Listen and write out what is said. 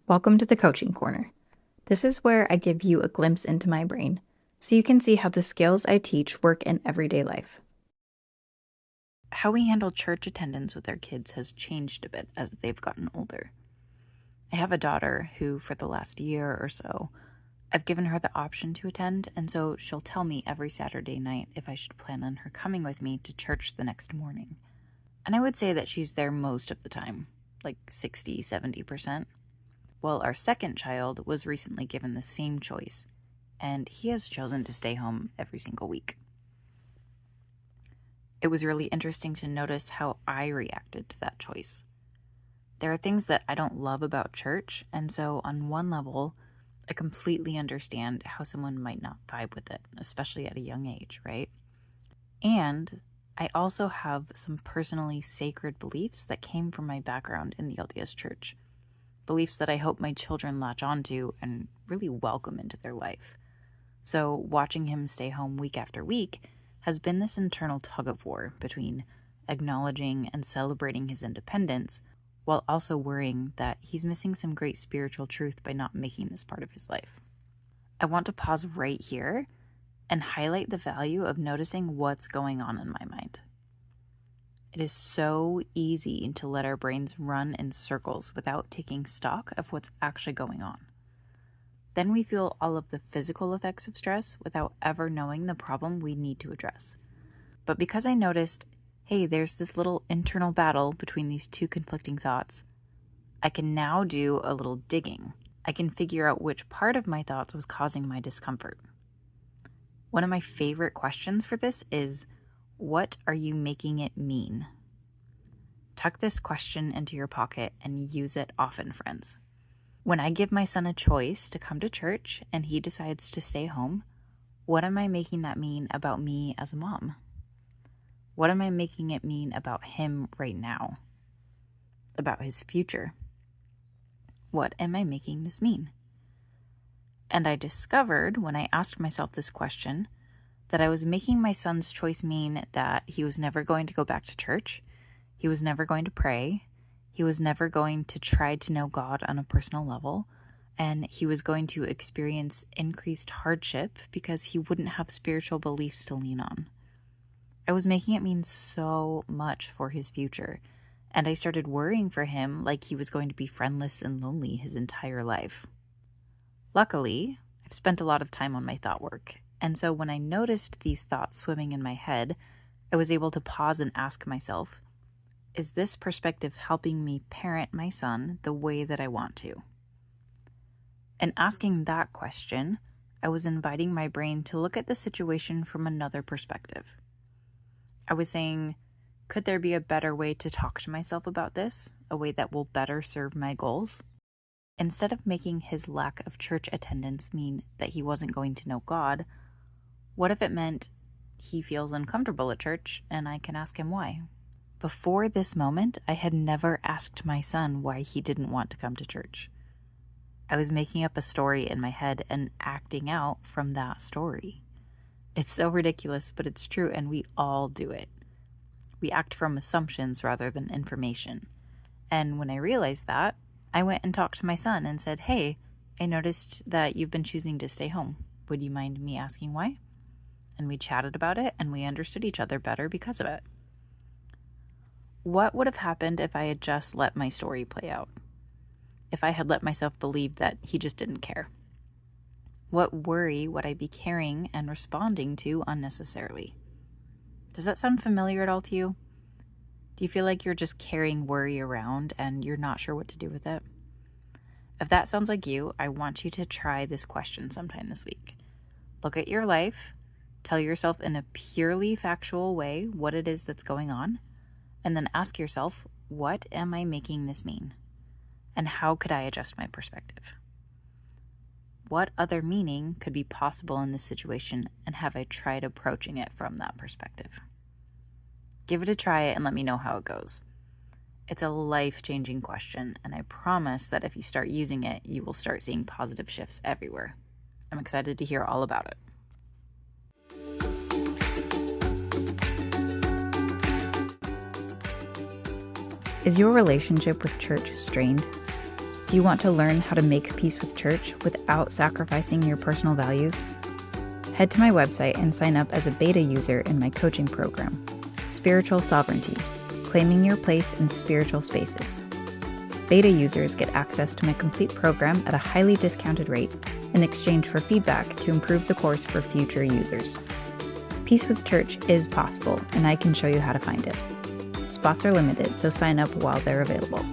Welcome to the Coaching Corner. This is where I give you a glimpse into my brain so you can see how the skills I teach work in everyday life. How we handle church attendance with our kids has changed a bit as they've gotten older. I have a daughter who, for the last year or so, I've given her the option to attend, and so she'll tell me every Saturday night if I should plan on her coming with me to church the next morning. And I would say that she's there most of the time, like 60-70%. Well, our second child was recently given the same choice, and he has chosen to stay home every single week. It was really interesting to notice how I reacted to that choice. There are things that I don't love about church, and so on one level, I completely understand how someone might not vibe with it, especially at a young age, right? And I also have some personally sacred beliefs that came from my background in the LDS Church. Beliefs that I hope my children latch onto and really welcome into their life. So watching him stay home week after week has been this internal tug of war between acknowledging and celebrating his independence while also worrying that he's missing some great spiritual truth by not making this part of his life. I want to pause right here and highlight the value of noticing what's going on in my mind. It is so easy to let our brains run in circles without taking stock of what's actually going on. Then we feel all of the physical effects of stress without ever knowing the problem we need to address. But because I noticed, hey, there's this little internal battle between these two conflicting thoughts, I can now do a little digging. I can figure out which part of my thoughts was causing my discomfort. One of my favorite questions for this is, what are you making it mean? Tuck this question into your pocket and use it often, friends. When I give my son a choice to come to church and he decides to stay home, what am I making that mean about me as a mom? What am I making it mean about him right now? About his future? What am I making this mean? And I discovered when I asked myself this question that I was making my son's choice mean that he was never going to go back to church, he was never going to pray, he was never going to try to know God on a personal level, and he was going to experience increased hardship because he wouldn't have spiritual beliefs to lean on. I was making it mean so much for his future, and I started worrying for him like he was going to be friendless and lonely his entire life. Luckily, I've spent a lot of time on my thought work, and so when I noticed these thoughts swimming in my head, I was able to pause and ask myself, is this perspective helping me parent my son the way that I want to? And asking that question, I was inviting my brain to look at the situation from another perspective. I was saying, could there be a better way to talk to myself about this? A way that will better serve my goals? Instead of making his lack of church attendance mean that he wasn't going to know God, what if it meant he feels uncomfortable at church and I can ask him why? Before this moment, I had never asked my son why he didn't want to come to church. I was making up a story in my head and acting out from that story. It's so ridiculous, but it's true, and we all do it. We act from assumptions rather than information. And when I realized that, I went and talked to my son and said, hey, I noticed that you've been choosing to stay home. Would you mind me asking why? And we chatted about it, and we understood each other better because of it. What would have happened if I had just let my story play out? If I had let myself believe that he just didn't care? What worry would I be carrying and responding to unnecessarily? Does that sound familiar at all to you? Do you feel like you're just carrying worry around and you're not sure what to do with it? If that sounds like you, I want you to try this question sometime this week. Look at your life, tell yourself in a purely factual way what it is that's going on, and then ask yourself, what am I making this mean? And how could I adjust my perspective? What other meaning could be possible in this situation, and have I tried approaching it from that perspective? Give it a try and let me know how it goes. It's a life-changing question, and I promise that if you start using it, you will start seeing positive shifts everywhere. I'm excited to hear all about it. Is your relationship with church strained? Do Do you want to learn how to make peace with church without sacrificing your personal values? Head to my website and sign up as a beta user in my coaching program, Spiritual Sovereignty, Claiming Your Place in Spiritual Spaces. Beta users get access to my complete program at a highly discounted rate in exchange for feedback to improve the course for future users. Peace with church is possible, and I can show you how to find it. Spots are limited, so sign up while they're available.